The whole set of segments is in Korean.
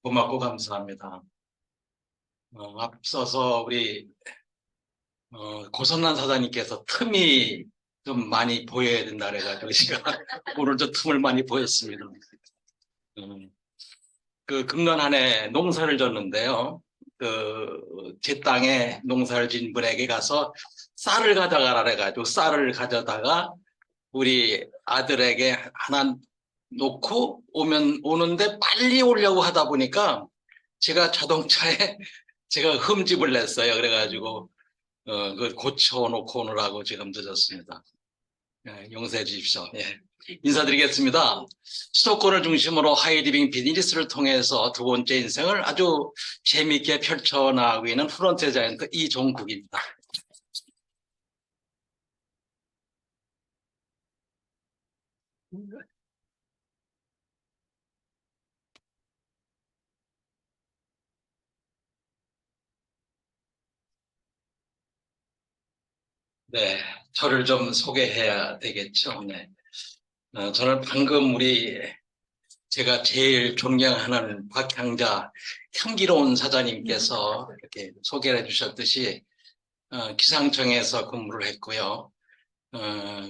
고맙고 감사합니다. 앞서서 우리 고선란 사장님께서 틈이 좀 많이 보여야 된다 그래가지고 제가 오늘 저 틈을 많이 보였습니다. 음, 그 금년 한 해 농사를 졌는데요. 제 땅에 농사를 진 분에게 가서 쌀을 가져가라 그래가지고 쌀을 가져다가 우리 아들에게 하나 놓고 오는데 빨리 오려고 하다 보니까 제가 자동차에 제가 흠집을 냈어요. 그래가지고 그걸 고쳐놓고 오느라고 지금 늦었습니다. 예, 용서해 주십시오. 예. 인사드리겠습니다. 수도권을 중심으로 하이리빙 비즈니스를 통해서 두 번째 인생을 아주 재미있게 펼쳐나가고 있는 프론트 자이언트 이종국입니다. 네, 저를 좀 소개해야 되겠죠. 네. 저는 방금 제가 제일 존경하는 박향자 향기로운 사장님께서 이렇게 소개를 해주셨듯이 기상청에서 근무를 했고요.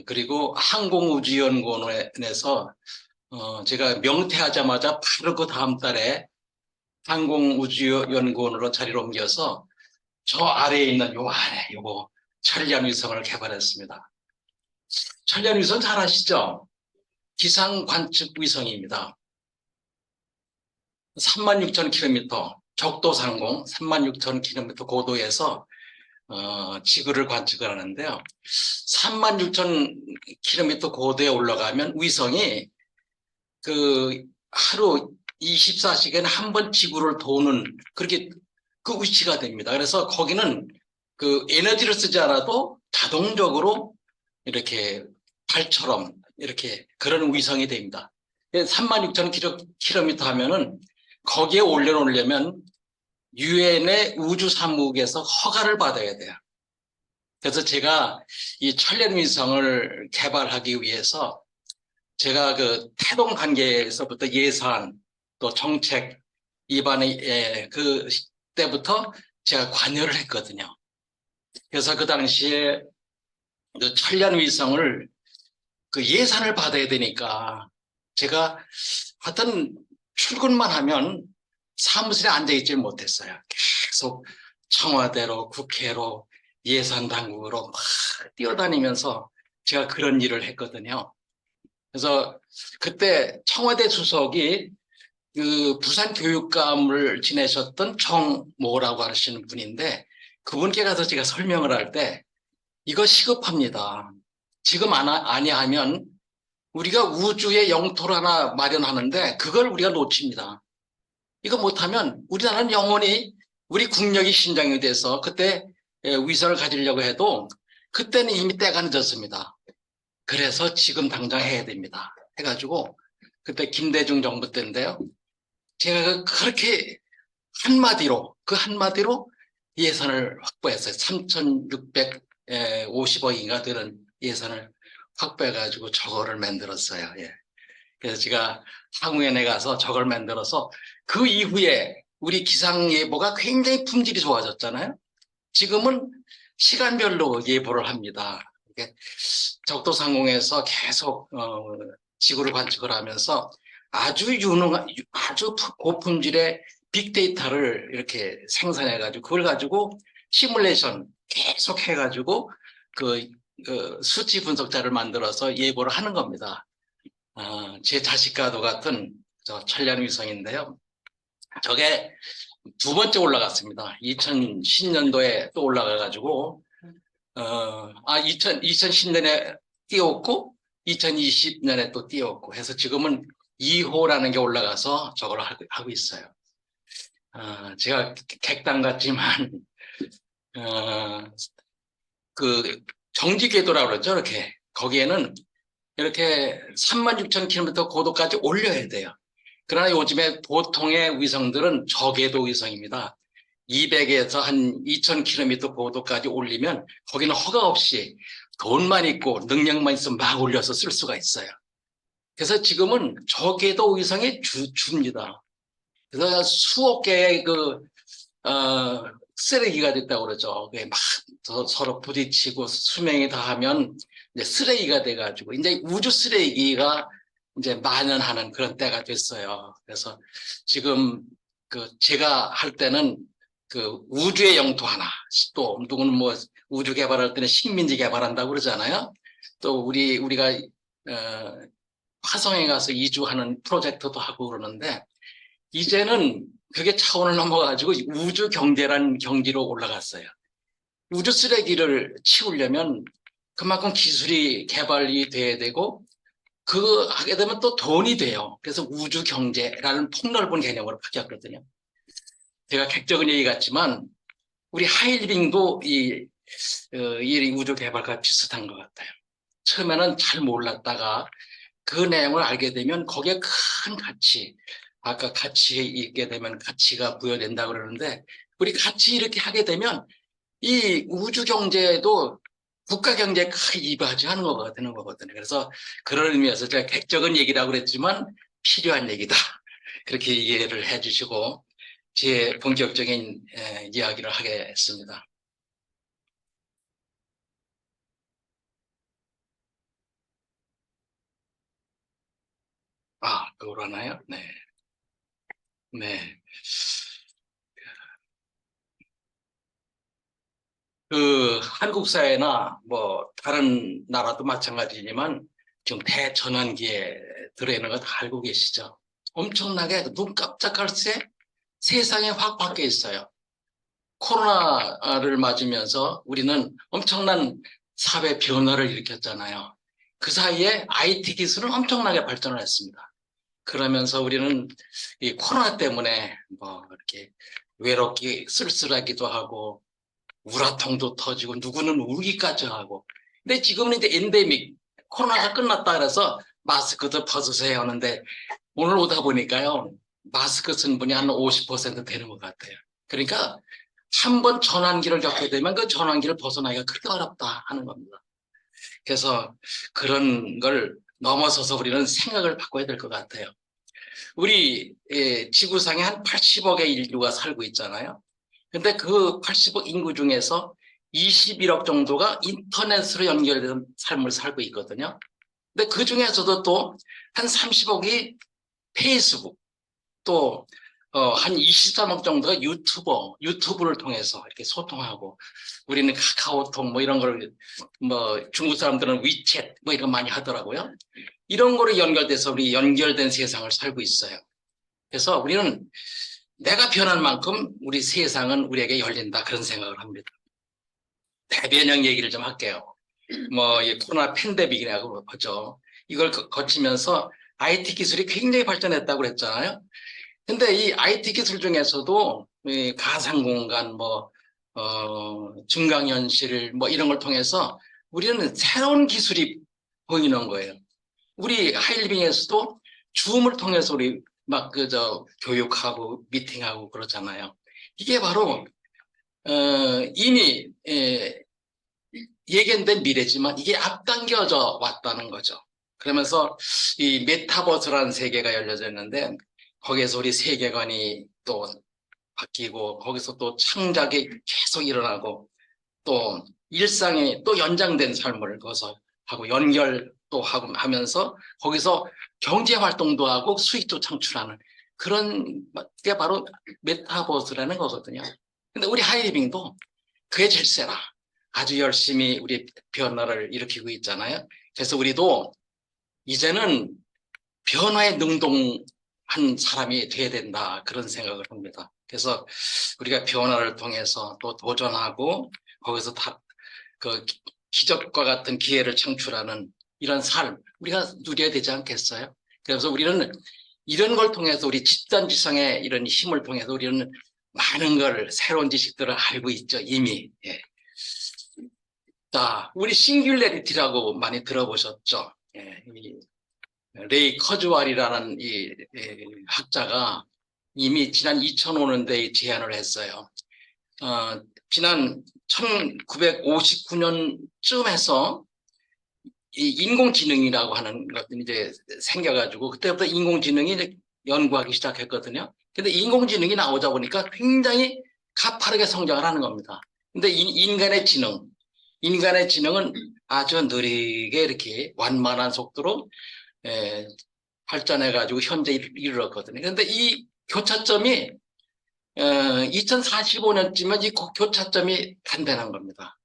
그리고 항공우주연구원에서 제가 명퇴하자마자 바로 그 다음 달에 항공우주연구원으로 자리를 옮겨서 저 아래에 있는 요 아래 요거 천리안위성을 개발했습니다. 천리안위성 잘 아시죠? 기상관측위성입니다. 36,000km 적도상공 36,000km 고도에서 지구를 관측을 하는데요. 36,000km 고도에 올라가면 위성이 그 하루 24시간에 한 번 지구를 도는 그렇게 그 위치가 됩니다. 그래서 거기는 그 에너지를 쓰지 않아도 자동적으로 이렇게 발처럼 이렇게 그런 위성이 됩니다. 36,000km 하면은 거기에 올려놓으려면 유엔의 우주사무국에서 허가를 받아야 돼요. 그래서 제가 이 천리안위성을 개발하기 위해서 제가 그 태동 단계에서부터 예산 또 정책 입안의 그 때부터 제가 관여를 했거든요. 그래서 그 당시에 그 천리안위성을 그 예산을 받아야 되니까 제가 하여튼 출근만 하면 사무실에 앉아있질 못했어요. 계속 청와대로 국회로 예산 당국으로 막 뛰어다니면서 제가 그런 일을 했거든요. 그래서 그때 청와대 수석이 그 부산교육감을 지내셨던 정모라고 하시는 분인데 그분께 가서 제가 설명을 할 때 이거 시급합니다. 지금 아니하면 우리가 우주의 영토를 하나 마련하는데 그걸 우리가 놓칩니다. 이거 못하면 우리나라는 영원히 우리 국력이 신장이 돼서 그때 위성을 가지려고 해도 그때는 이미 때가 늦었습니다. 그래서 지금 당장 해야 됩니다. 해가지고 그때 김대중 정부 때인데요. 제가 그렇게 그 한마디로 예산을 확보했어요. 3,650억인가 되는 예산을 확보해가지고 저거를 만들었어요. 예. 그래서 제가 항우연에 가서 저걸 만들어서 그 이후에 우리 기상예보가 굉장히 품질이 좋아졌잖아요. 지금은 시간별로 예보를 합니다. 적도상공에서 계속 지구를 관측을 하면서 아주 유능한, 아주 고품질의 빅데이터를 이렇게 생산해가지고 그걸 가지고 시뮬레이션 계속 해가지고 그 수치 분석자를 만들어서 예보를 하는 겁니다. 제 자식과도 같은 저 천리안위성인데요. 저게 두 번째 올라갔습니다. 2010년도에 또 올라가가지고 2010년에 띄웠고 2020년에 또 띄웠고 해서 지금은 2호라는 게 올라가서 저걸 하고 있어요. 제가 객단 같지만 그 정지궤도라고 그러죠. 이렇게 거기에는 이렇게 36,000km 고도까지 올려야 돼요. 그러나 요즘에 보통의 위성들은 저궤도 위성입니다. 200에서 한 2,000km 고도까지 올리면 거기는 허가 없이 돈만 있고 능력만 있으면 막 올려서 쓸 수가 있어요. 그래서 지금은 저궤도 위성의 주입니다. 그래서 수억 개의 쓰레기가 됐다고 그러죠. 그게 막 서로 부딪히고 수명이 다하면 이제 쓰레기가 돼가지고 이제 우주 쓰레기가 이제 만연하는 그런 때가 됐어요. 그래서 지금 제가 할 때는 우주의 영토 하나, 또 누구는 뭐 우주 개발할 때는 식민지 개발한다고 그러잖아요. 또 우리가 화성에 가서 이주하는 프로젝트도 하고 그러는데 이제는 그게 차원을 넘어가지고 우주 경제라는 경지로 올라갔어요. 우주 쓰레기를 치우려면 그만큼 기술이 개발이 돼야 되고 하게 되면 또 돈이 돼요. 그래서 우주 경제라는 폭넓은 개념으로 바뀌었거든요. 제가 객적인 얘기 같지만 우리 하이리빙도 이 우주 개발과 비슷한 것 같아요. 처음에는 잘 몰랐다가 그 내용을 알게 되면 거기에 큰 가치, 아까 가치에 있게 되면 가치가 부여된다고 그러는데 우리 같이 이렇게 하게 되면 이 우주 경제도 국가 경제에 크게 이바지하는 거가 되는 거거든요. 그래서 그런 의미에서 제가 객적인 얘기라고 그랬지만 필요한 얘기다. 그렇게 이해를 해주시고 제 본격적인 이야기를 하겠습니다. 아, 그걸 하나요? 네. 네. 한국 사회나 뭐 다른 나라도 마찬가지지만 지금 대전환기에 들어있는 거 다 알고 계시죠? 엄청나게 눈 깜짝할 새 세상이 확 바뀌어 있어요. 코로나를 맞으면서 우리는 엄청난 사회 변화를 일으켰잖아요. 그 사이에 IT 기술은 엄청나게 발전을 했습니다. 그러면서 우리는 이 코로나 때문에 뭐 이렇게 외롭게 쓸쓸하기도 하고 우라통도 터지고 누구는 울기까지 하고. 근데 지금은 이제 엔데믹 코로나가 끝났다 그래서 마스크도 벗으세요 하는데 오늘 오다 보니까요 마스크 쓴 분이 한 50% 되는 것 같아요. 그러니까 한 번 전환기를 겪게 되면 그 전환기를 벗어나기가 그렇게 어렵다 하는 겁니다. 그래서 그런 걸 넘어서서 우리는 생각을 바꿔야 될 것 같아요. 우리 지구상에 한 80억의 인류가 살고 있잖아요. 근데 그 80억 인구 중에서 21억 정도가 인터넷으로 연결된 삶을 살고 있거든요. 근데 그 중에서도 또 한 30억이 페이스북, 또 한 23억 정도가 유튜브를 통해서 이렇게 소통하고 우리는 카카오톡 뭐 이런 걸 뭐 중국 사람들은 위챗 뭐 이런 거 많이 하더라고요. 이런 거로 연결돼서 우리 연결된 세상을 살고 있어요. 그래서 우리는 내가 변한 만큼 우리 세상은 우리에게 열린다 그런 생각을 합니다. 대변형 얘기를 좀 할게요. 뭐 이 코로나 팬데믹이라고 하죠. 이걸 거치면서 IT 기술이 굉장히 발전했다고 그랬잖아요. 근데 이 IT 기술 중에서도 이 가상공간, 증강현실, 뭐 이런 걸 통해서 우리는 새로운 기술이 보이는 거예요. 우리 하이리빙에서도 줌을 통해서 우리 막 교육하고 미팅하고 그러잖아요. 이게 바로, 이미, 예견된 미래지만 이게 앞당겨져 왔다는 거죠. 그러면서 이 메타버스라는 세계가 열려져 있는데 거기에서 우리 세계관이 또 바뀌고 거기서 또 창작이 계속 일어나고 또 일상이 또 연장된 삶을 거기서 하고 연결 또 하고 하면서 거기서 경제 활동도 하고 수익도 창출하는 그런 게 바로 메타버스라는 거거든요. 근데 우리 하이리빙도 그게 질세라. 아주 열심히 우리 변화를 일으키고 있잖아요. 그래서 우리도 이제는 변화에 능동한 사람이 돼야 된다. 그런 생각을 합니다. 그래서 우리가 변화를 통해서 또 도전하고 거기서 그 기적과 같은 기회를 창출하는 이런 삶 우리가 누려야 되지 않겠어요? 그래서 우리는 이런 걸 통해서 우리 집단지성의 이런 힘을 통해서 우리는 많은 걸 새로운 지식들을 알고 있죠 이미. 예. 자, 우리 싱귤레리티라고 많이 들어보셨죠? 예, 레이 커즈왈이라는 학자가 이미 지난 2005년대에 제안을 했어요. 지난 1959년쯤 해서 이 인공지능이라고 하는 것들이 이제 생겨가지고 그때부터 인공지능이 이제 연구하기 시작했거든요. 근데 인공지능이 나오자 보니까 굉장히 가파르게 성장을 하는 겁니다. 근데 인간의 지능은 아주 느리게 이렇게 완만한 속도로 발전해가지고 현재 이르렀거든요. 그런데 이 교차점이 2045년쯤은 이 교차점이 단단한 겁니다.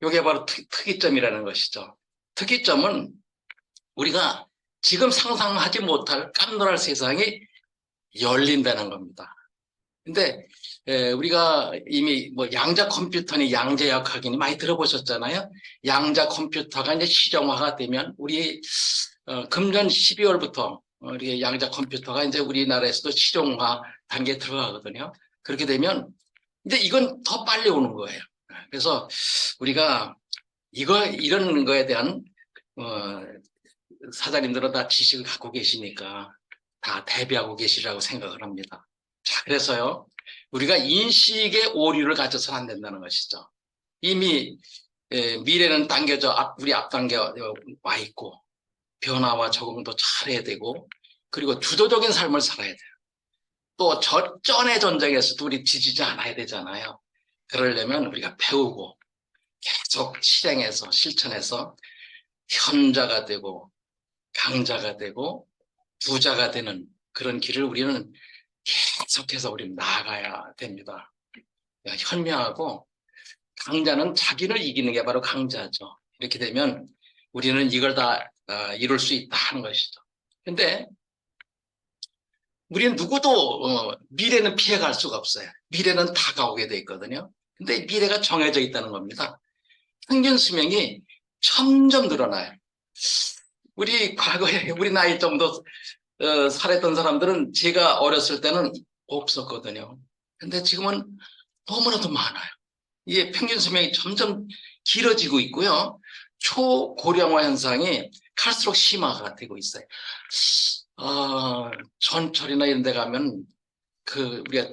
이게 바로 특이점이라는 것이죠. 특이점은 우리가 지금 상상하지 못할 깜놀할 세상이 열린다는 겁니다. 근데 우리가 이미 뭐 양자 컴퓨터니 양자역학이니 많이 들어보셨잖아요. 양자 컴퓨터가 이제 실용화가 되면 우리 금년 12월부터 우리 양자 컴퓨터가 이제 우리나라에서도 실용화 단계에 들어가거든요. 그렇게 되면 근데 이건 더 빨리 오는 거예요. 그래서 우리가 이런 거에 대한 사장님들은 다 지식을 갖고 계시니까 다 대비하고 계시라고 생각을 합니다. 자, 그래서요, 우리가 인식의 오류를 가져서는 안 된다는 것이죠. 이미 미래는 우리 앞당겨 와 있고, 변화와 적응도 잘해야 되고, 그리고 주도적인 삶을 살아야 돼요. 또 전의 전쟁에서도 우리 지지지 않아야 되잖아요. 그러려면 우리가 배우고 계속 실행해서 실천해서 현자가 되고 강자가 되고 부자가 되는 그런 길을 우리는 계속해서 우리는 나아가야 됩니다. 현명하고 강자는 자기를 이기는 게 바로 강자죠. 이렇게 되면 우리는 이걸 다 이룰 수 있다 하는 것이죠. 근데 우리는 누구도 미래는 피해갈 수가 없어요. 미래는 다가오게 돼 있거든요. 근데 미래가 정해져 있다는 겁니다. 평균 수명이 점점 늘어나요. 우리 과거에 우리 나이 정도 살았던 사람들은 제가 어렸을 때는 없었거든요. 근데 지금은 너무나도 많아요. 이게 평균 수명이 점점 길어지고 있고요. 초고령화 현상이 갈수록 심화가 되고 있어요. 전철이나 이런 데 가면 우리가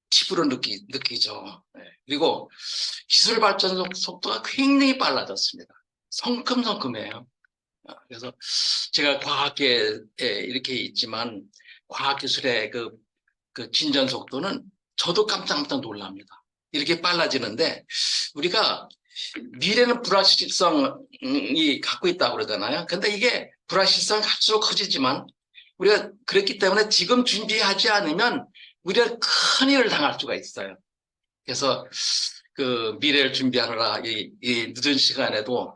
피부로 느끼죠. 그리고 기술 발전 속도가 굉장히 빨라졌습니다. 성큼성큼해요. 그래서 제가 과학계에 이렇게 있지만 과학기술의 그 진전 속도는 저도 깜짝깜짝 놀랍니다. 이렇게 빨라지는데 우리가 미래는 불확실성이 갖고 있다고 그러잖아요. 근데 이게 불확실성이 갈수록 커지지만 우리가 그렇기 때문에 지금 준비하지 않으면 우리가 큰일을 당할 수가 있어요. 그래서 그 미래를 준비하느라 이 늦은 시간에도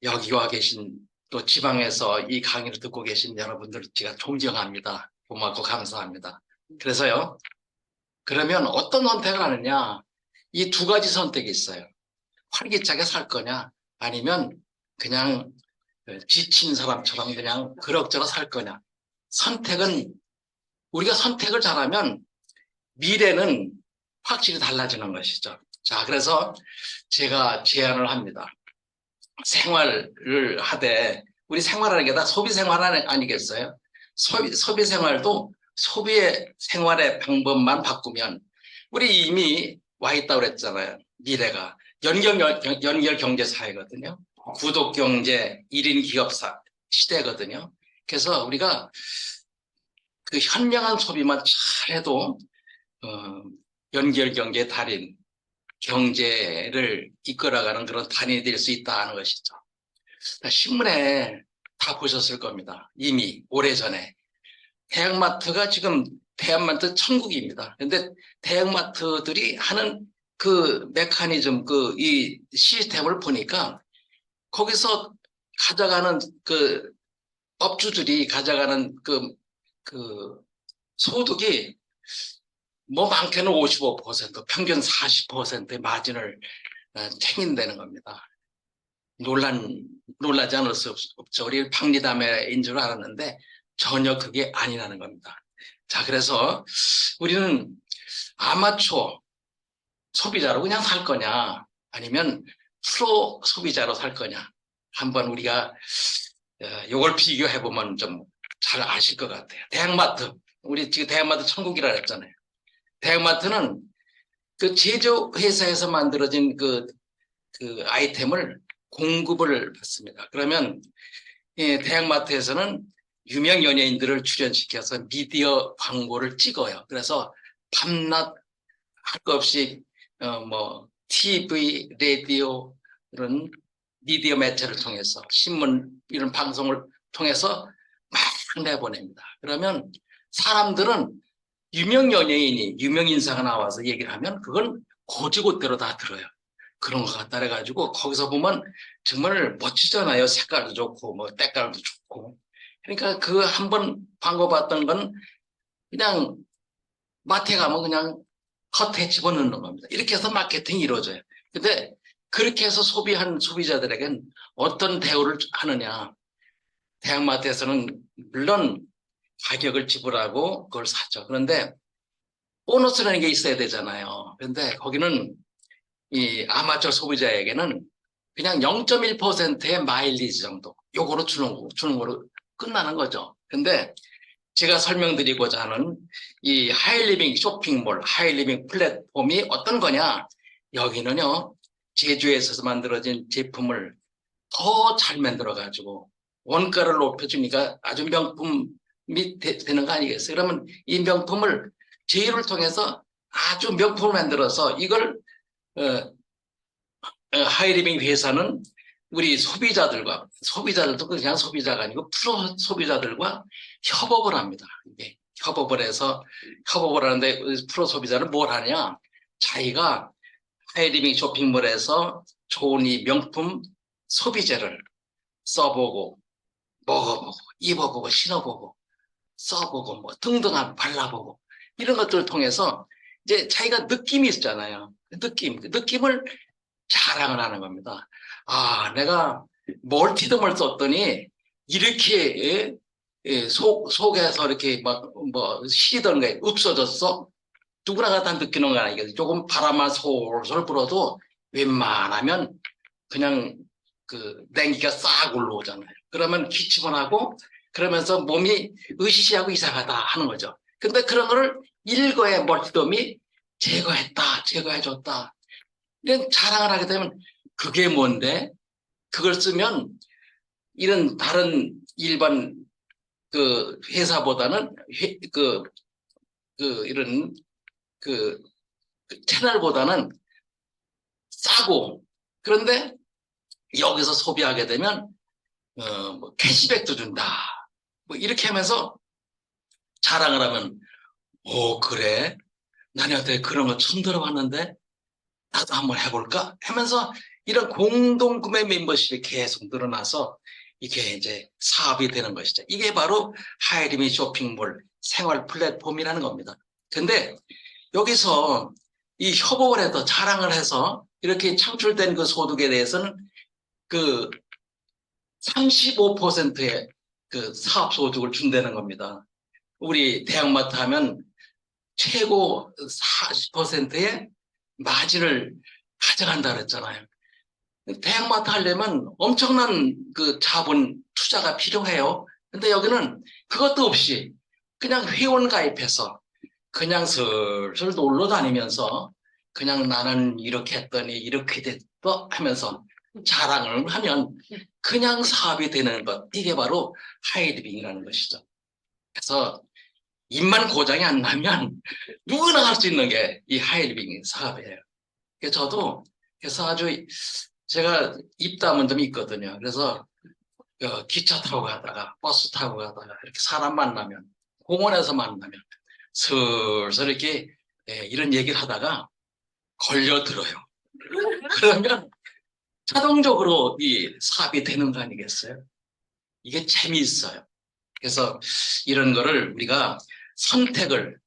여기 와 계신 또 지방에서 이 강의를 듣고 계신 여러분들 제가 존경합니다. 고맙고 감사합니다. 그래서요. 그러면 어떤 선택을 하느냐? 이 두 가지 선택이 있어요. 활기차게 살 거냐? 아니면 그냥 지친 사람처럼 그냥 그럭저럭 살 거냐? 우리가 선택을 잘하면 미래는 확실히 달라지는 것이죠. 자, 그래서 제가 제안을 합니다. 생활을 하되 우리 생활하는 게 다 소비 생활 아니겠어요? 소비 생활도 소비의 생활의 방법만 바꾸면 우리 이미 와 있다고 그랬잖아요. 미래가 연결 경제 사회거든요. 구독 경제, 1인 기업사 시대거든요. 그래서 우리가 그 현명한 소비만 잘해도 연결 경제 달인, 경제를 이끌어가는 그런 단인이 될 수 있다는 것이죠. 신문에 다 보셨을 겁니다. 이미 오래전에. 대형마트가 지금 대형마트 천국입니다. 근데 대형마트들이 하는 그 메커니즘, 이 시스템을 보니까 거기서 가져가는 그 업주들이 가져가는 그 소득이 뭐 많게는 55%, 평균 40%의 마진을 챙긴다는 겁니다. 놀라지 않을 수 없죠. 우리 박리담회인 줄 알았는데 전혀 그게 아니라는 겁니다. 자, 그래서 우리는 아마추어 소비자로 그냥 살 거냐, 아니면 프로 소비자로 살 거냐, 한번 우리가 이걸 비교해보면 좀 잘 아실 것 같아요. 대형마트, 우리 지금 대형마트 천국이라 했잖아요. 대형마트는 그 제조회사에서 만들어진 그 아이템을 공급을 받습니다. 그러면 대형마트에서는 유명 연예인들을 출연시켜서 미디어 광고를 찍어요. 그래서 밤낮 할 것 없이 뭐 TV, 라디오 이런 미디어 매체를 통해서 신문 이런 방송을 통해서 막 내보냅니다. 그러면 사람들은 유명 연예인이 유명 인사가 나와서 얘기를 하면 그건 고지고대로 다 들어요. 그런 것 같다 그래가지고 거기서 보면 정말 멋지잖아요. 색깔도 좋고 뭐 때깔도 좋고. 그러니까 그 한 번 광고 봤던 건 그냥 마트에 가면 그냥 겉에 집어넣는 겁니다. 이렇게 해서 마케팅이 이루어져요. 근데 그렇게 해서 소비한 소비자들에겐 어떤 대우를 하느냐. 대형마트에서는 물론 가격을 지불하고 그걸 사죠. 그런데 보너스라는 게 있어야 되잖아요. 그런데 거기는 이 아마추어 소비자에게는 그냥 0.1%의 마일리지 정도 요거로 주는 거로 끝나는 거죠. 근데 제가 설명드리고자 하는 이 하이리빙 쇼핑몰, 하이리빙 플랫폼이 어떤 거냐? 여기는요, 제조에서 만들어진 제품을 더 잘 만들어가지고 원가를 높여주니까 아주 명품이 되는 거 아니겠어요? 그러면 이 명품을 제휴를 통해서 아주 명품을 만들어서 이걸 하이리빙 회사는 우리 소비자들도 그냥 소비자가 아니고 프로 소비자들과 협업을 합니다. 이게 협업을 해서 협업을 하는데 프로 소비자는 뭘 하냐? 자기가 하이리빙 쇼핑몰에서 좋은 이 명품 소비재를 써보고 먹어보고 입어보고 신어보고 써보고 뭐 등등 발라보고 이런 것들을 통해서 이제 자기가 느낌이 있잖아요. 그 느낌을 자랑을 하는 겁니다. 아, 내가 멀티덤을 썼더니 이렇게 속에서 이렇게 막 뭐 시던 게 없어졌어? 누구나 다 느끼는 거 아니겠어요? 조금 바람만 솔솔 불어도 웬만하면 그냥 그 냉기가 싹 올라오잖아요. 그러면 기침을 하고 그러면서 몸이 으시시하고 이상하다 하는 거죠. 근데 그런 거를 일거에 멀티덤이 제거해줬다. 이런 자랑을 하게 되면 그게 뭔데? 그걸 쓰면 이런 다른 일반 그 회사보다는 이런 그 채널보다는 싸고 그런데 여기서 소비하게 되면 뭐 캐시백도 준다. 뭐 이렇게 하면서 자랑을 하면 오 그래? 나한테 그런 거 처음 들어봤는데 나도 한번 해볼까? 하면서 이런 공동구매 멤버십이 계속 늘어나서 이게 이제 사업이 되는 것이죠. 이게 바로 하이리미 쇼핑몰 생활 플랫폼이라는 겁니다. 근데 여기서 이 협업을 해서 자랑을 해서 이렇게 창출된 그 소득에 대해서는 그 35%의 그 사업 소득을 준다는 겁니다. 우리 대형마트 하면 최고 40%의 마진을 가져간다 그랬잖아요. 대형마트 하려면 엄청난 그 자본 투자가 필요해요. 근데 여기는 그것도 없이 그냥 회원 가입해서 그냥 슬슬 놀러 다니면서 그냥 나는 이렇게 했더니 이렇게 됐다 하면서 자랑을 하면 그냥 사업이 되는 것. 이게 바로 하이리빙이라는 것이죠. 그래서 입만 고장이 안 나면 누구나 할 수 있는 게 이 하이리빙 사업이에요. 그래서 저도 그래서 아주 제가 입담은 좀 있거든요. 그래서 기차 타고 가다가 버스 타고 가다가 이렇게 사람 만나면 공원에서 만나면 슬슬 이렇게 이런 얘기를 하다가 걸려들어요. 그러면 자동적으로 이 사업이 되는 거 아니겠어요? 이게 재미있어요. 그래서 이런 거를 우리가 선택을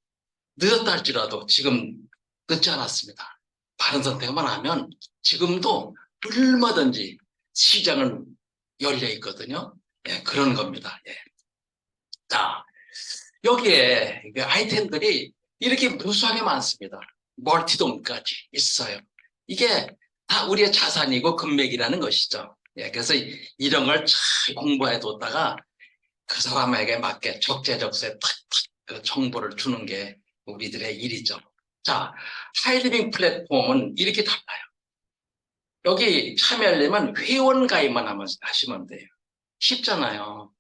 늦었다 할지라도 지금 늦지 않았습니다. 바른 선택만 하면 지금도 얼마든지 시장은 열려 있거든요. 예, 그런 겁니다. 예. 자, 여기에 아이템들이 이렇게 무수하게 많습니다. 멀티돔까지 있어요. 이게 다 우리의 자산이고 금맥이라는 것이죠. 예, 그래서 이런 걸 잘 공부해 뒀다가 그 사람에게 맞게 적재적소에 탁탁 그 정보를 주는 게 우리들의 일이죠. 자, 하이리빙 플랫폼은 이렇게 달라요. 여기 참여하려면 회원 가입만 하시면 돼요. 쉽잖아요.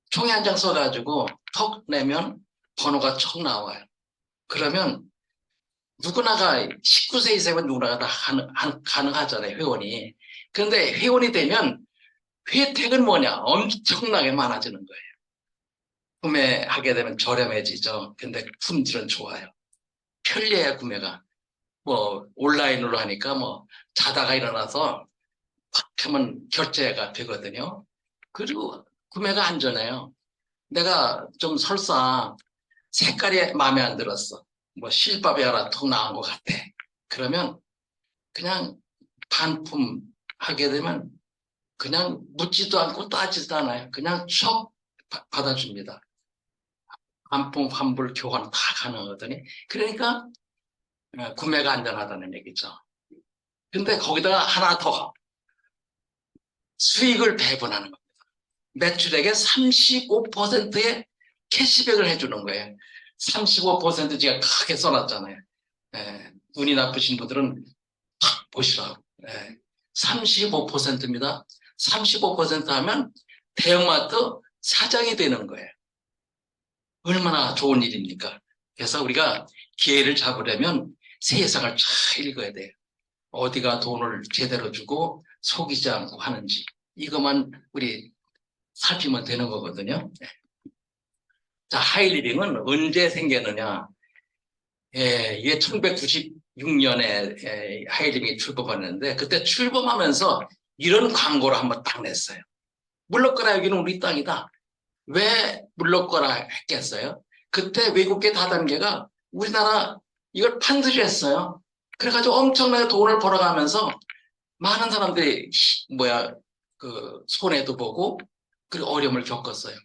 종이 한 장 써가지고 턱 내면 번호가 척 나와요. 그러면 누구나가 19세 이상은 누구나가 다 가능하잖아요, 회원이. 그런데 회원이 되면 혜택은 뭐냐? 엄청나게 많아지는 거예요. 구매하게 되면 저렴해지죠. 근데 품질은 좋아요. 편리해요, 구매가. 뭐 온라인으로 하니까 뭐 자다가 일어나서 팍 하면 결제가 되거든요. 그리고 구매가 안전해요. 내가 좀 설사 색깔이 마음에 안 들었어. 뭐 실밥이 하나 통 나온 것 같아. 그러면 그냥 반품 하게 되면 그냥 묻지도 않고 따지도 않아요. 그냥 쭉 받아줍니다. 반품, 환불, 교환 다 가능하거든요. 그러니까 구매가 안전하다는 얘기죠. 근데 거기다가 하나 더 수익을 배분하는 겁니다. 매출액의 35%의 캐시백을 해주는 거예요. 35% 제가 크게 써놨잖아요. 운이 나쁘신 분들은 탁 보시라고. 35%입니다. 35% 하면 대형마트 사장이 되는 거예요. 얼마나 좋은 일입니까? 그래서 우리가 기회를 잡으려면 세상을 잘 읽어야 돼요. 어디가 돈을 제대로 주고 속이지 않고 하는지 이것만 우리 살피면 되는 거거든요. 자, 하이리빙은 언제 생겼느냐? 이게 1996년에 하이리빙이 출범했는데 그때 출범하면서 이런 광고를 한번 딱 냈어요. 물러거라 여기는 우리 땅이다. 왜 물러거라 했겠어요? 그때 외국계 다단계가 우리나라 이걸 판들이 했어요. 그래가지고 엄청나게 돈을 벌어가면서 많은 사람들이 그 손해도 보고 그리고 어려움을 겪었어요.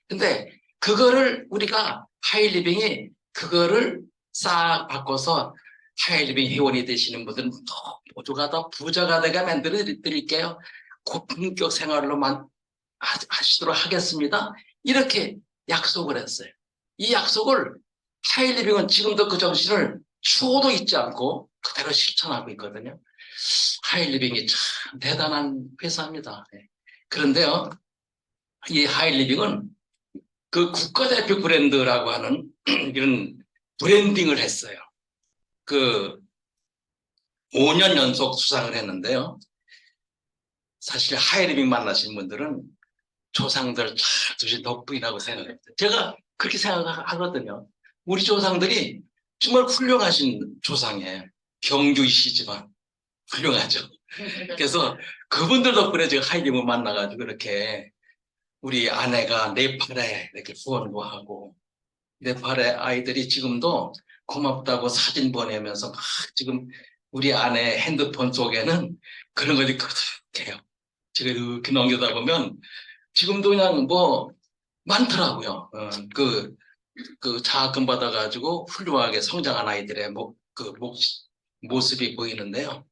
근데 그거를 우리가 하이리빙이 그거를 싹 바꿔서 하이리빙 회원이 되시는 분들은 모두가 다 부자가 되게 만들어 드릴게요. 고품격 생활로만 하시도록 하겠습니다. 이렇게 약속을 했어요. 이 약속을 하이리빙은 지금도 그 정신을 추호도 잊지 않고 그대로 실천하고 있거든요. 하이리빙이 참 대단한 회사입니다. 그런데요, 이 하이리빙은 그 국가대표 브랜드라고 하는 이런 브랜딩을 했어요. 그 5년 연속 수상을 했는데요. 사실 하이리빙 만나신 분들은 조상들 잘 두신 덕분이라고 생각합니다. 제가 그렇게 생각하거든요. 우리 조상들이 정말 훌륭하신 조상이에요. 경주이시지만 훌륭하죠. 그래서 그분들 덕분에 제가 하이리빙을 만나가지고 이렇게 우리 아내가 네팔에 이렇게 후원도 하고 네팔의 아이들이 지금도 고맙다고 사진 보내면서 막 지금 우리 아내 핸드폰 속에는 그런 것이 그렇게요. 제가 이렇게 넘겨다 보면 지금도 그냥 뭐 많더라고요. 그 장학금 받아가지고 훌륭하게 성장한 아이들의 모습이 보이는데요.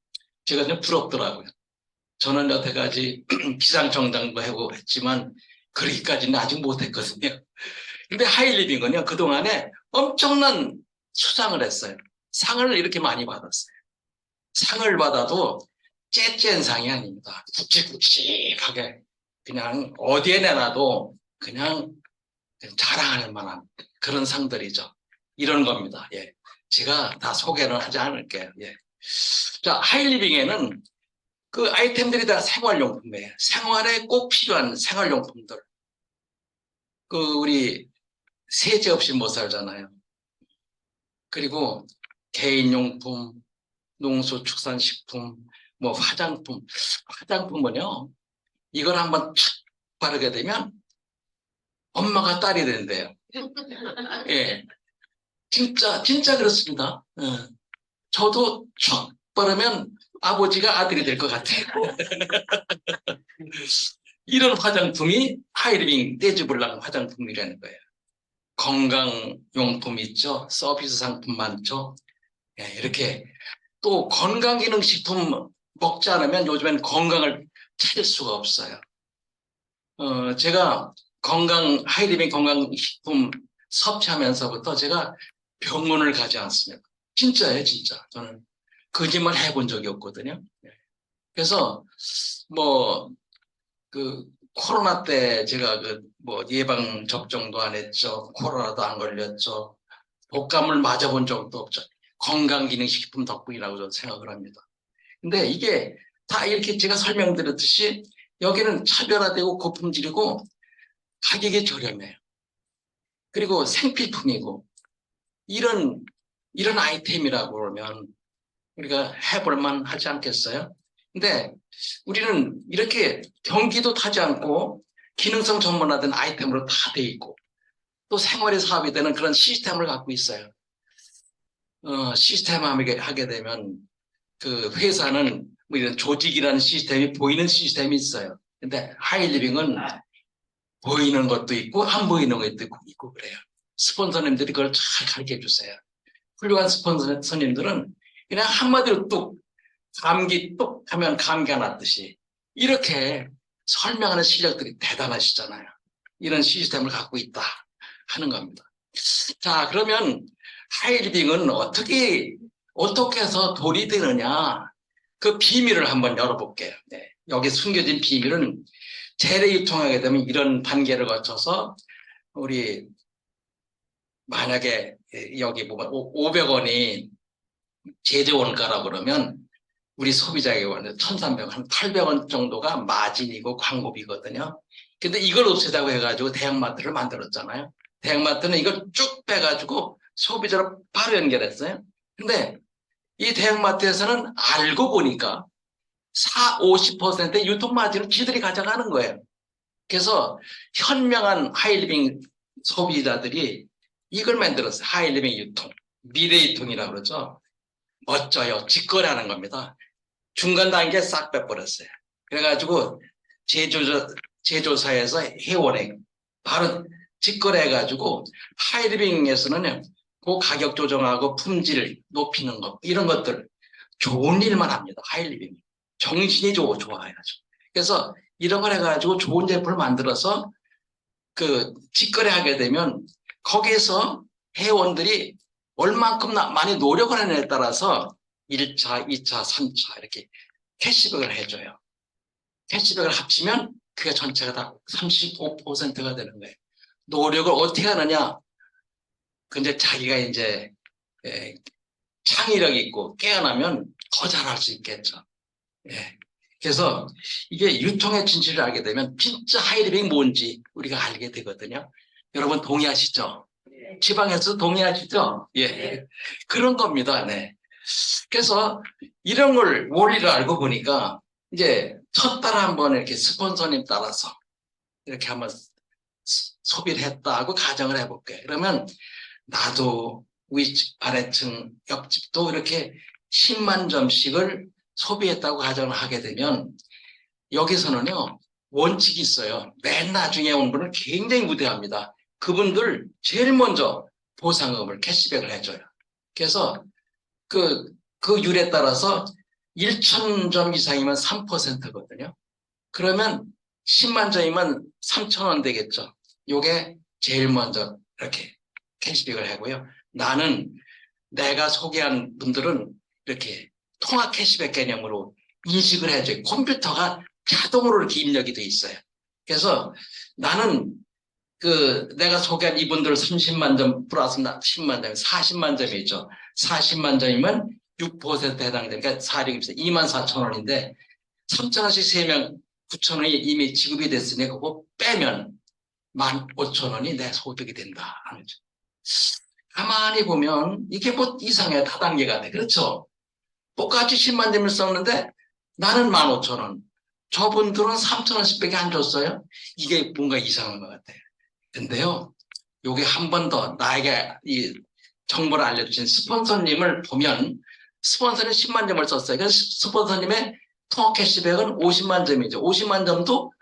제가 좀 부럽더라고요. 저는 여태까지 기상청장도 하고 했지만 그러기까지는 아직 못했거든요. 근데 하이리빙은요, 그동안에 엄청난 수상을 했어요. 상을 이렇게 많이 받았어요. 상을 받아도 째째한 상이 아닙니다. 굵직굵직하게 그냥 어디에 내놔도 그냥 자랑할 만한 그런 상들이죠. 이런 겁니다. 예. 제가 다 소개는 하지 않을게요. 예. 자, 하이리빙에는 그 아이템들이 다 생활용품이에요. 생활에 꼭 필요한 생활용품들. 우리 세제 없이 못 살잖아요. 그리고 개인용품, 농수축산식품, 뭐 화장품. 화장품은요, 이걸 한번 탁 바르게 되면 엄마가 딸이 된대요. 예. 진짜 그렇습니다. 저도 촥 바르면 아버지가 아들이 될 것 같아요. 이런 화장품이 하이리빙 떼즈블랑 화장품이라는 거예요. 건강용품 있죠. 서비스 상품 많죠. 예, 이렇게 또 건강기능식품 먹지 않으면 요즘엔 건강을 찾을 수가 없어요. 제가 하이리빙 건강식품 섭취하면서부터 제가 병원을 가지 않습니다. 진짜예요, 진짜. 저는 거짓말 해본 적이 없거든요. 그래서 뭐 코로나 때 제가 그 뭐 예방 접종도 안 했죠. 코로나도 안 걸렸죠. 독감을 맞아본 적도 없죠. 건강기능식품 덕분이라고 저는 생각을 합니다. 근데 이게 다 이렇게 제가 설명드렸듯이 여기는 차별화되고 고품질이고 가격이 저렴해요. 그리고 생필품이고 이런 아이템이라고 그러면 우리가 해볼만 하지 않겠어요? 근데 우리는 이렇게 경기도 타지 않고 기능성 전문화된 아이템으로 다 돼 있고 또 생활의 사업이 되는 그런 시스템을 갖고 있어요. 시스템 하게 되면 그 회사는 뭐 이런 조직이라는 시스템이 보이는 시스템이 있어요. 근데 하이리빙은 보이는 것도 있고 안 보이는 것도 있고 그래요. 스폰서님들이 그걸 잘 가르쳐 주세요. 훌륭한 스폰서님들은 그냥 한마디로 뚝 감기 뚝 하면 감기가 났듯이 이렇게 설명하는 실력들이 대단하시잖아요. 이런 시스템을 갖고 있다 하는 겁니다. 자, 그러면 하이리빙은 어떻게 해서 돌이 되느냐 그 비밀을 한번 열어볼게요. 네. 여기 숨겨진 비밀은 재래 유통하게 되면 이런 단계를 거쳐서 우리 만약에 여기 보면 500원이 제조 원가라고 그러면 우리 소비자에게 원래 1,300원, 한 800원 정도가 마진이고 광고비거든요. 근데 이걸 없애자고 해가지고 대형마트를 만들었잖아요. 대형마트는 이걸 쭉 빼가지고 소비자로 바로 연결했어요. 근데 이 대형마트에서는 알고 보니까 50%의 유통 마진을 지들이 가져가는 거예요. 그래서 현명한 하이리빙 소비자들이 이걸 만들었어요. 하이리빙 유통, 미래 유통이라고 그러죠. 멋져요. 직거래하는 겁니다. 중간 단계 싹 빼버렸어요. 그래가지고 제조사에서 해원액 바로 직거래해가지고 하이리빙에서는 그 가격 조정하고 품질 높이는 것 이런 것들 좋은 일만 합니다. 하이리빙 정신이 좋아야죠. 그래서 이런 걸 해가지고 좋은 제품을 만들어서 그 직거래하게 되면 거기에서 회원들이 얼만큼 많이 노력을 하느냐에 따라서 1차, 2차, 3차 이렇게 캐시백을 해줘요. 캐시백을 합치면 그게 전체가 다 35%가 되는 거예요. 노력을 어떻게 하느냐? 근데 자기가 이제 창의력이 있고 깨어나면 더 잘할 수 있겠죠. 예. 그래서 이게 유통의 진실을 알게 되면 진짜 하이리빙 뭔지 우리가 알게 되거든요. 여러분 동의하시죠? 지방에서 동의하시죠? 예. 그런 겁니다. 네. 그래서 이런 걸 원리를 알고 보니까 이제 첫 달 한번 이렇게 스폰서님 따라서 이렇게 한번 소비를 했다고 가정을 해볼게. 그러면 나도 위층, 아래층, 옆집도 이렇게 10만 점씩을 소비했다고 가정을 하게 되면 여기서는요 원칙이 있어요. 맨 나중에 온 분은 굉장히 무대합니다. 그분들 제일 먼저 보상금을 캐시백을 해줘요. 그래서 그 율에 따라서 1,000점 이상이면 3%거든요. 그러면 10만 점이면 3,000원 되겠죠. 요게 제일 먼저 이렇게 캐시백을 하고요. 나는 내가 소개한 분들은 이렇게 통합 캐시백 개념으로 인식을 해줘요. 컴퓨터가 자동으로 이렇게 입력이 돼 있어요. 그래서 나는 내가 소개한 이분들 30만 점 플러스 10만 점, 40만 점이죠. 40만 점이면 6% 해당되니까 24,000원인데 3,000원씩 3명 9,000원이 이미 지급이 됐으니 그거 빼면 15,000원이 내 소득이 된다. 가만히 보면 이게 뭐 이상해. 다단계가 돼. 그렇죠? 똑같이 10만 점을 썼는데 나는 15,000원. 저분들은 3,000원씩밖에 안 줬어요. 이게 뭔가 이상한 것 같아요. 근데요, 요게 한 번 더 나에게 이 정보를 알려주신 스폰서님을 보면 스폰서는 10만 점을 썼어요. 그래서 스폰서님의 통합 캐시백은 50만 점이죠. 50만 점도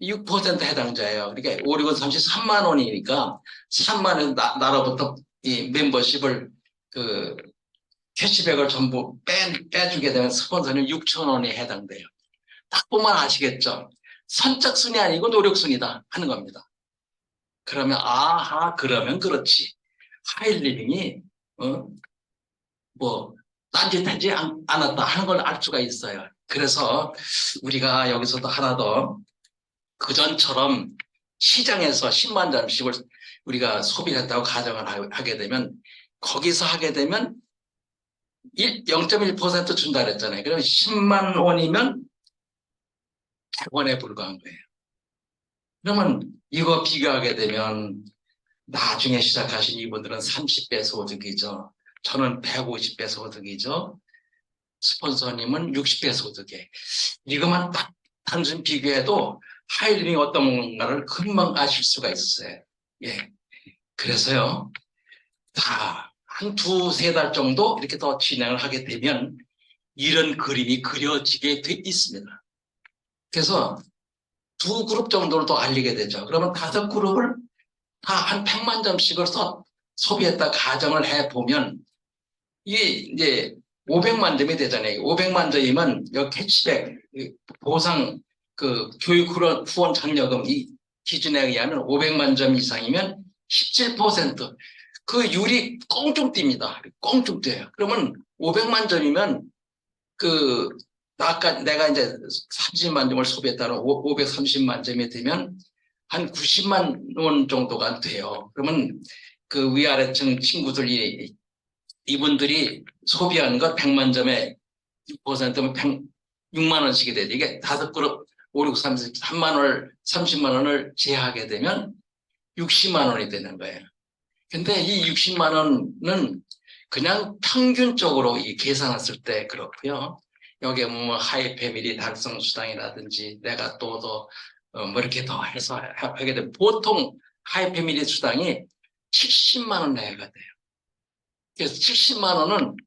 6% 해당자예요. 그러니까 5, 6은 33만 원이니까 3만 원 나로부터 이 멤버십을 캐시백을 전부 빼주게 되면 스폰서는 6천 원에 해당돼요. 딱 보면 아시겠죠? 선착순이 아니고 노력순이다 하는 겁니다. 그러면 그러면 그렇지. 하이리빙이 뭐 딴짓하지 않았다 하는 걸 알 수가 있어요. 그래서 우리가 여기서도 하나 더 그전처럼 시장에서 10만 점씩을 우리가 소비했다고 가정을 하게 되면 거기서 하게 되면 0.1% 준다 그랬잖아요. 그러면 10만 원이면 100원에 불과한 거예요. 그러면 이거 비교하게 되면 나중에 시작하신 이분들은 30배 소득이죠. 저는 150배 소득이죠. 스폰서님은 60배 소득에. 이것만 딱 단순 비교해도 하이리빙이 어떤 건가를 금방 아실 수가 있어요. 예. 그래서요, 다 한 두세 달 정도 이렇게 더 진행을 하게 되면 이런 그림이 그려지게 돼 있습니다. 그래서 두 그룹 정도를 더 알리게 되죠. 그러면 다섯 그룹을 다 한 100만 점씩을 소비했다 가정을 해보면 이게 이제 500만 점이 되잖아요. 500만 점이면 여기 캐치백, 보상, 교육 후원 장려금 이 기준에 의하면 500만 점 이상이면 17%. 그 율이 꽁충 뜁니다. 꽁충 뛰어요. 그러면 500만 점이면 아까 내가 이제 30만 점을 소비했다는 530만 점이 되면 한 90만 원 정도가 돼요. 그러면 그 위아래층 친구들이 이분들이 소비한 것 100만 점에 6%면 6만 원씩이 되죠. 이게 다섯 그룹 5, 6, 3만 원을 30만 원을 제하게 되면 60만 원이 되는 거예요. 근데 이 60만 원은 그냥 평균적으로 이 계산했을 때 그렇고요. 여기에 뭐 하이 패밀리 달성 수당이라든지 내가 또 더 뭐 이렇게 더 해서 하게 되면 보통 하이 패밀리 수당이 70만 원 내외가 돼요. 그래서 70만 원은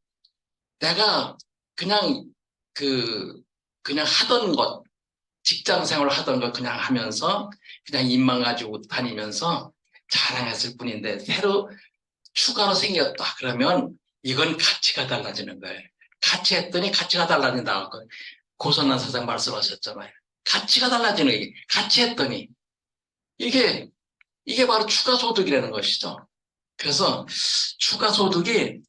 내가 그냥 그냥 하던 것, 직장 생활을 하던 것 그냥 하면서 그냥 입만 가지고 다니면서 자랑했을 뿐인데 새로 추가로 생겼다 그러면 이건 가치가 달라지는 거예요. 같이 했더니 가치가 달라진다고 고선난 사장 말씀하셨잖아요. 가치가 달라지는 거예요. 같이 했더니 이게 바로 추가 소득이라는 것이죠. 그래서 추가 소득이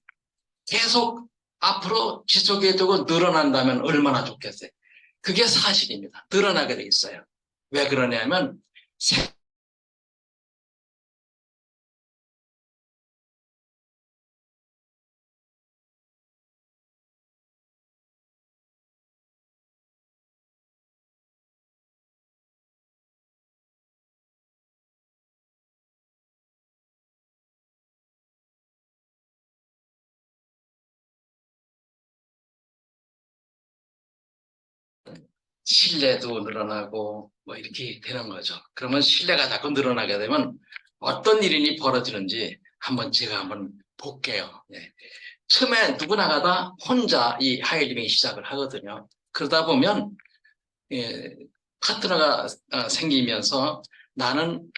계속 앞으로 지속해 두고 늘어난다면 얼마나 좋겠어요. 그게 사실입니다. 늘어나게 돼 있어요. 왜 그러냐면 신뢰도 늘어나고 뭐 이렇게 되는 거죠. 그러면 신뢰가 자꾸 늘어나게 되면 어떤 일이 벌어지는지 제가 한번 볼게요. 예. 처음에 누구나 다 혼자 이 하이리빙 시작을 하거든요. 그러다 보면 예, 파트너가 생기면서 나는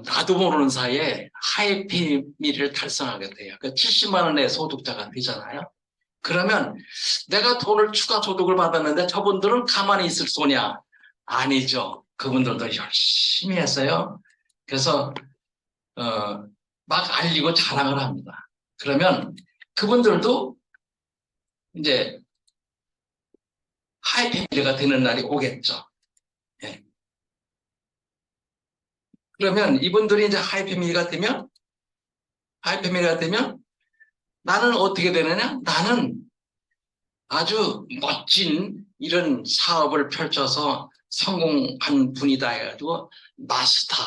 나도 모르는 사이에 하이피미를 달성하게 돼요. 그 70만 원의 소득자가 되잖아요. 그러면 내가 돈을 추가 소득을 받았는데 저분들은 가만히 있을 소냐? 아니죠. 그분들도 열심히 했어요. 그래서 막 알리고 자랑을 합니다. 그러면 그분들도 이제 하이패밀리가 되는 날이 오겠죠. 예. 그러면 이분들이 이제 하이패밀리가 되면 나는 어떻게 되느냐? 나는 아주 멋진 이런 사업을 펼쳐서 성공한 분이다 해가지고 마스터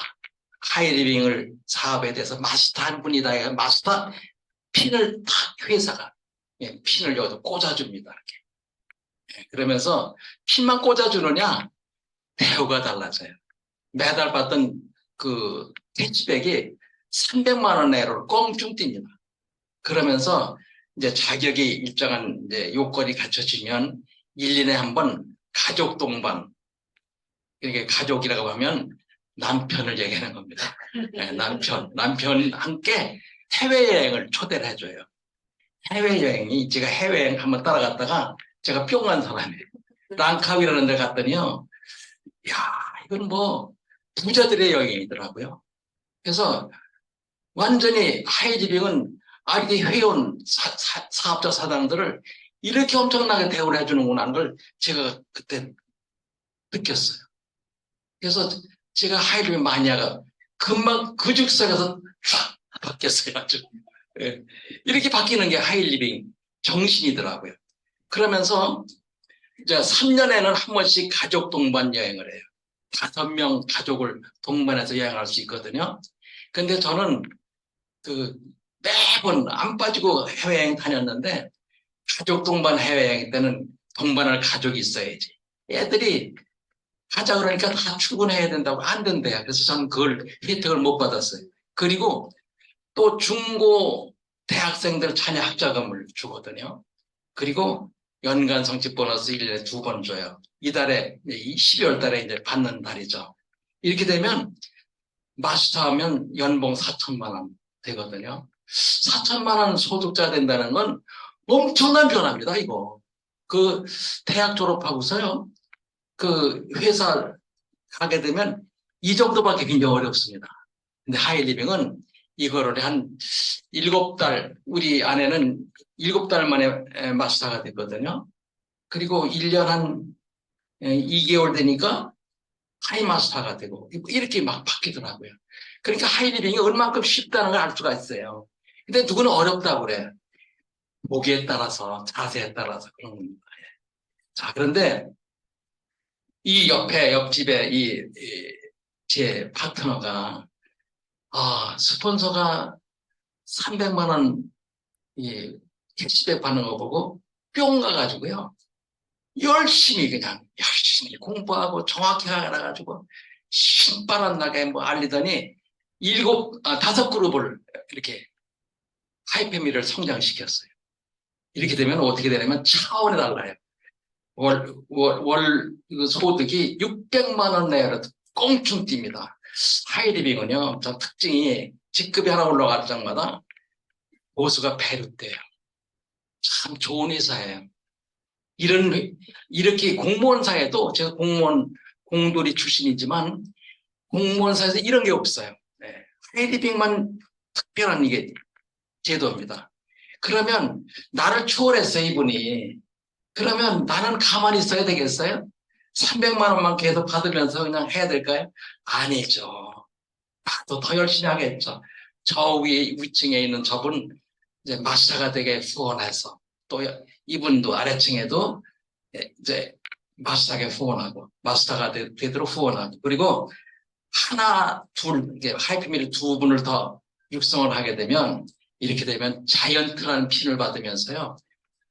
하이리빙을 사업에 대해서 마스터한 분이다 해가지고 마스터 핀을 탁 회사가 핀을 여기서 꽂아줍니다. 이렇게. 그러면서 핀만 꽂아주느냐 대우가 달라져요. 매달 받던 그 캐치백이 300만 원 내로 꽁충 뜁니다. 그러면서 이제 자격이 일정한 이제 요건이 갖춰지면 1년에 한 번 가족 동반, 이렇게 가족이라고 하면 남편을 얘기하는 겁니다. 네, 남편 함께 해외여행을 초대를 해줘요. 해외여행이 제가 해외여행 한번 따라갔다가 제가 뿅 간 사람이에요. 랑카위라는 데 갔더니요. 야, 이건 뭐 부자들의 여행이더라고요. 그래서 완전히 하이리빙은 이렇게 회원 사업자 사장들을 이렇게 엄청나게 대우를 해주는구나 하는 걸 제가 그때 느꼈어요. 그래서 제가 하이리빙 마니아가 금방 그 즉석에서 쫙 바뀌었어요. 아주. 예. 이렇게 바뀌는 게 하이리빙 정신이더라고요. 그러면서 이제 3년에는 한 번씩 가족 동반 여행을 해요. 5명 가족을 동반해서 여행할 수 있거든요. 근데 저는 그 매번 안 빠지고 해외여행 다녔는데 가족 동반 해외여행 때는 동반할 가족이 있어야지. 애들이 가자 그러니까 다 출근해야 된다고 안 된대요. 그래서 저는 그걸 혜택을 못 받았어요. 그리고 또 중고 대학생들 자녀 학자금을 주거든요. 그리고 연간 성취 보너스 1년에 2번 줘요. 이달에 12월 달에 이제 받는 달이죠. 이렇게 되면 마스터하면 연봉 4천만 원 되거든요. 4천만 원 소득자 된다는 건 엄청난 변화입니다, 이거. 그 대학 졸업하고서요. 그 회사 가게 되면 이 정도밖에 굉장히 어렵습니다. 근데 하이리빙은 이거를 한 7달, 우리 아내는 7달 만에 마스터가 됐거든요. 그리고 1년 한 2개월 되니까 하이마스터가 되고 이렇게 막 바뀌더라고요. 그러니까 하이리빙이 얼만큼 쉽다는 걸 알 수가 있어요. 근데 누구는 어렵다고 그래. 보기에 따라서, 자세에 따라서 그런 겁니다. 자, 그런데 이 옆집에 제 파트너가 스폰서가 300만 원 캐시백 받는 거 보고 뿅 가가지고요. 열심히 공부하고 정확히 알아가지고 신바람 나게 뭐 알리더니 5 그룹을 이렇게 하이패밀리를 성장시켰어요. 이렇게 되면 어떻게 되냐면 차원이 달라요. 월 소득이 600만 원 내로 꽁충 뜁니다. 하이리빙은요, 저 특징이 직급이 하나 올라갈 때마다 보수가 배롯돼요. 참 좋은 회사예요. 이렇게 공무원 사회도 제가 공돌이 출신이지만 공무원 사회에서 이런 게 없어요. 네. 하이리빙만 특별한 이게 제도입니다. 그러면 나를 초월했어요, 이분이. 그러면 나는 가만히 있어야 되겠어요? 300만 원만 계속 받으면서 그냥 해야 될까요? 아니죠. 나도 더 열심히 하겠죠. 저 위층에 있는 저분 이제 마스터가 되게 후원해서 또 이분도 아래층에도 이제 마스터에게 후원하고 마스터가 되도록 후원하고 그리고 하나 둘 하이피밀 2분을 더 육성을 하게 되면 이렇게 되면 자이언트라는 핀을 받으면서요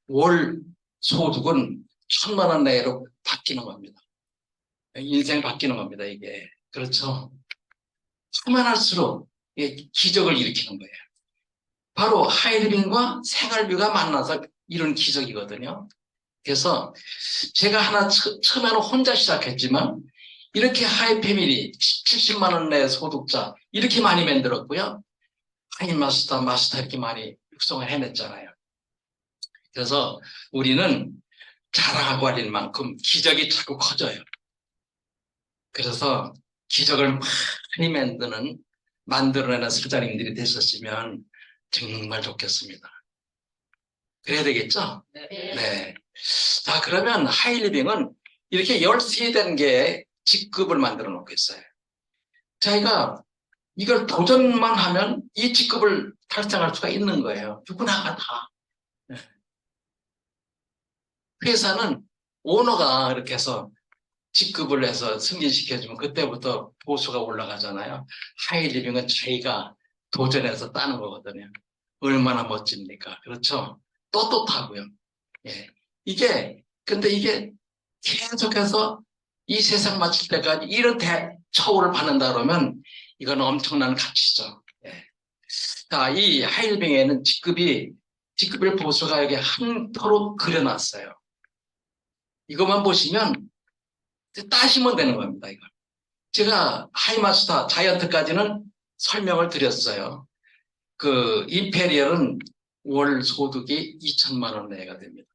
월 소득은 1,000만 원 내로 바뀌는 겁니다. 인생 바뀌는 겁니다. 이게 그렇죠. 하면 할수록 기적을 일으키는 거예요. 바로 하이리빙과 생활비가 만나서 이런 기적이거든요. 그래서 제가 처음에는 혼자 시작했지만 이렇게 하이패밀리 70만 원 내 소득자 이렇게 많이 만들었고요. 마스터 이렇게 많이 육성을 해냈잖아요. 그래서 우리는 자랑하고 할일 만큼 기적이 자꾸 커져요. 그래서 기적을 많이 만들어내는 사장님들이 되셨으면 정말 좋겠습니다. 그래야 되겠죠? 네. 자, 그러면 하이리빙은 이렇게 13개의 직급을 만들어 놓고 있어요. 자기가 이걸 도전만 하면 이 직급을 달성할 수가 있는 거예요. 누구나가 다. 네. 회사는 오너가 이렇게 해서 직급을 해서 승진시켜주면 그때부터 보수가 올라가잖아요. 하이리빙은 자기가 도전해서 따는 거거든요. 얼마나 멋집니까? 그렇죠? 떳떳하고요. 예. 근데 이게 계속해서 이 세상 마칠 때까지 이런 처우를 받는다 그러면 이건 엄청난 가치죠. 예. 자, 이 하이리빙에는 직급을 보수가 여기 한터로 그려놨어요. 이것만 보시면 따시면 되는 겁니다, 이거. 제가 하이마스터 자이언트까지는 설명을 드렸어요. 그 임페리얼은 월 소득이 2천만 원 내가 됩니다.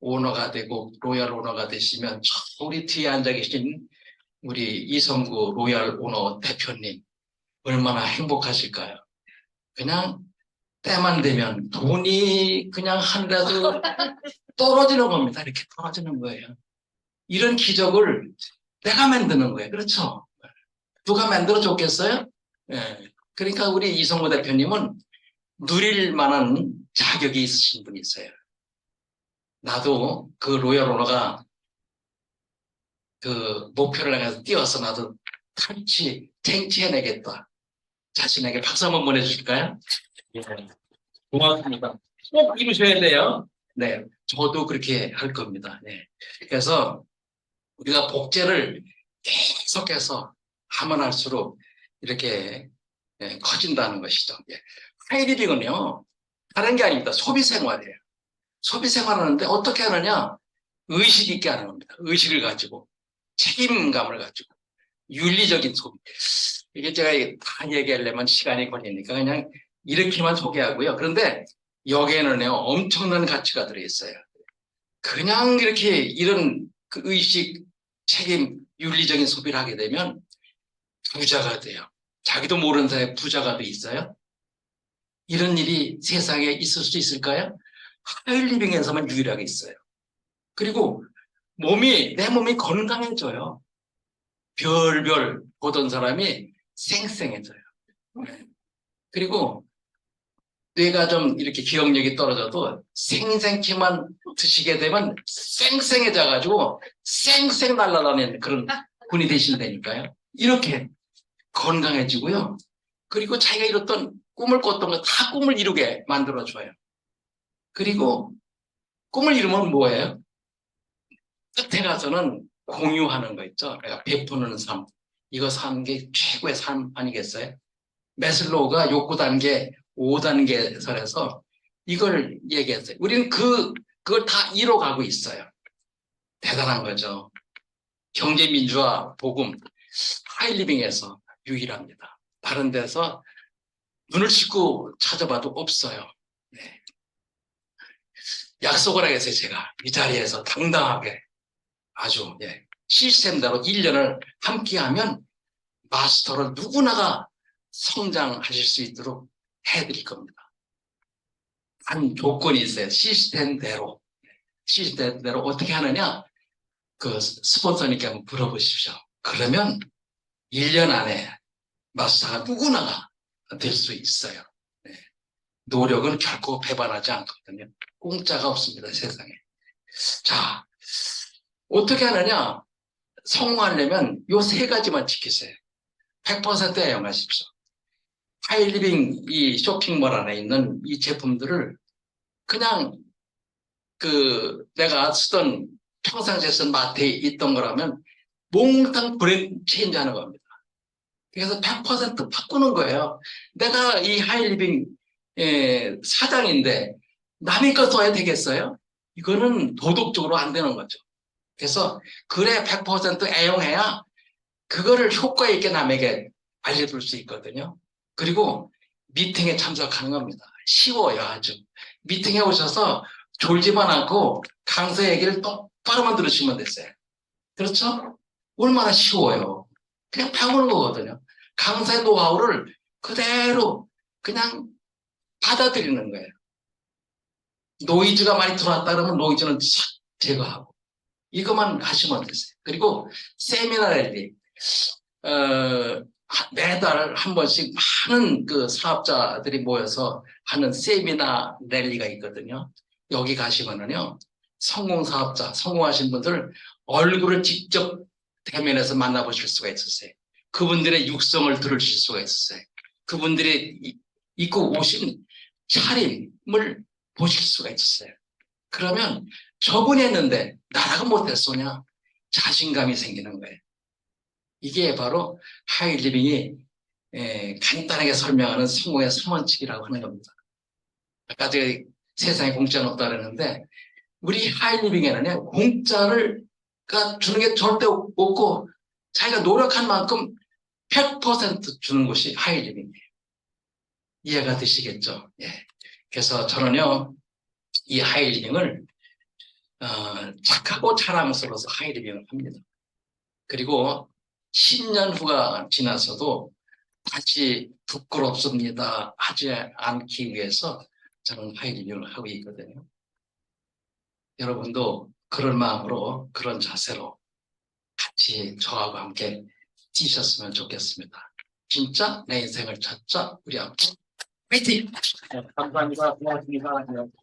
오너가 되고 로얄 오너가 되시면 우리 뒤에 앉아 계신 우리 이성구 로얄 오너 대표님 얼마나 행복하실까요? 그냥 때만 되면 돈이 그냥 하늘에서 떨어지는 겁니다. 이렇게 떨어지는 거예요. 이런 기적을 내가 만드는 거예요. 그렇죠? 누가 만들어 줬겠어요? 예. 그러니까 우리 이성호 대표님은 누릴 만한 자격이 있으신 분이세요. 나도 그 로열 오너가 그 목표를 향해서 뛰어서 나도 쟁취해내겠다. 자신에게 박수 한번 보내주실까요? 예. 고맙습니다. 꼭 이루셔야 돼요. 네. 저도 그렇게 할 겁니다. 네. 그래서 우리가 복제를 계속해서 하면 할수록 이렇게 커진다는 것이죠. 예. 하이리빙은요, 다른 게 아닙니다. 소비 생활이에요. 소비 생활하는데 어떻게 하느냐? 의식 있게 하는 겁니다. 의식을 가지고, 책임감을 가지고, 윤리적인 소비. 이게 제가 다 얘기하려면 시간이 걸리니까 그냥 이렇게만 소개하고요. 그런데 여기에는요, 엄청난 가치가 들어있어요. 그냥 이렇게 이런 그 의식, 책임, 윤리적인 소비를 하게 되면 부자가 돼요. 자기도 모르는 사이에 부자가 돼 있어요. 이런 일이 세상에 있을 수 있을까요? 하이리빙에서만 유일하게 있어요. 그리고 내 몸이 건강해져요. 별별 보던 사람이 쌩쌩해져요. 그리고 뇌가 좀 이렇게 기억력이 떨어져도 생생키만 드시게 되면 쌩쌩해져가지고 쌩쌩 날아다니는 그런 분이 되신다니까요. 이렇게 건강해지고요. 그리고 자기가 이뤘던 꿈을 꿨던 거 다 꿈을 이루게 만들어줘요. 그리고 꿈을 이루면 뭐예요? 끝에 가서는 공유하는 거 있죠. 내가 베푸는 삶. 이거 사는 게 최고의 삶 아니겠어요? 매슬로우가 욕구 단계 5단계 선에서 이걸 얘기했어요. 우리는 그걸 다 이뤄가고 있어요. 대단한 거죠. 경제민주화, 복음, 하이리빙에서 유일합니다. 다른 데서 눈을 씻고 찾아봐도 없어요. 네. 약속을 하겠어요, 제가. 이 자리에서 당당하게 아주 시스템대로 1년을 함께하면 마스터를 누구나가 성장하실 수 있도록 해드릴 겁니다. 한 조건이 있어요. 시스템대로. 시스템대로 어떻게 하느냐? 그 스폰서님께 한번 물어보십시오. 그러면 1년 안에 마스터가 누구나가 될 수 있어요. 네. 노력은 결코 배반하지 않거든요. 공짜가 없습니다, 세상에. 자, 어떻게 하느냐? 성공하려면 요 세 가지만 지키세요. 100% 애용하십시오. 하이리빙 이 쇼핑몰 안에 있는 이 제품들을 그냥 내가 쓰던 평상시에 쓴 마트에 있던 거라면 몽땅 브랜드 체인지 하는 겁니다. 그래서 100% 바꾸는 거예요. 내가 이 하이리빙 사장인데 남의 거 써야 되겠어요? 이거는 도덕적으로 안 되는 거죠. 그래서 그래 100% 애용해야 그거를 효과 있게 남에게 알려줄 수 있거든요. 그리고 미팅에 참석하는 겁니다. 쉬워요, 아주. 미팅에 오셔서 졸지만 않고 강사 얘기를 똑바로만 들으시면 됐어요. 그렇죠? 얼마나 쉬워요. 그냥 배우는 거거든요. 강사의 노하우를 그대로 그냥 받아들이는 거예요. 노이즈가 많이 들어왔다 그러면 노이즈는 싹 제거하고 이것만 하시면 되세요. 그리고 세미나 랠리 매달 한 번씩 많은 그 사업자들이 모여서 하는 세미나 랠리가 있거든요. 여기 가시면은요, 성공 사업자, 성공하신 분들 얼굴을 직접 대면해서 만나보실 수가 있었어요. 그분들의 육성을 들으실 수가 있었어요. 그분들이 입고 오신 차림을 보실 수가 있었어요. 그러면 저분이 했는데 나라고 못했소냐? 자신감이 생기는 거예요. 이게 바로 하이리빙이 간단하게 설명하는 성공의 3원칙이라고 하는 겁니다. 아까 제가 세상에 공짜는 없다 그랬는데 우리 하이리빙에는 공짜를 주는 게 절대 없고 자기가 노력한 만큼 100% 주는 것이 하이리빙이에요. 이해가 되시겠죠? 예. 그래서 저는요, 이 하이리빙을 착하고 자랑스러워서 하이리빙을 합니다. 그리고 10년 후가 지나서도 다시 부끄럽습니다 하지 않기 위해서 저는 하이리빙을 하고 있거든요. 여러분도 그런 마음으로, 그런 자세로 같이 저하고 함께 뛰셨으면 좋겠습니다. 진짜 내 인생을 찾자 우리 아빠 화이팅! 네, 감사합니다. 고맙습니다. 네.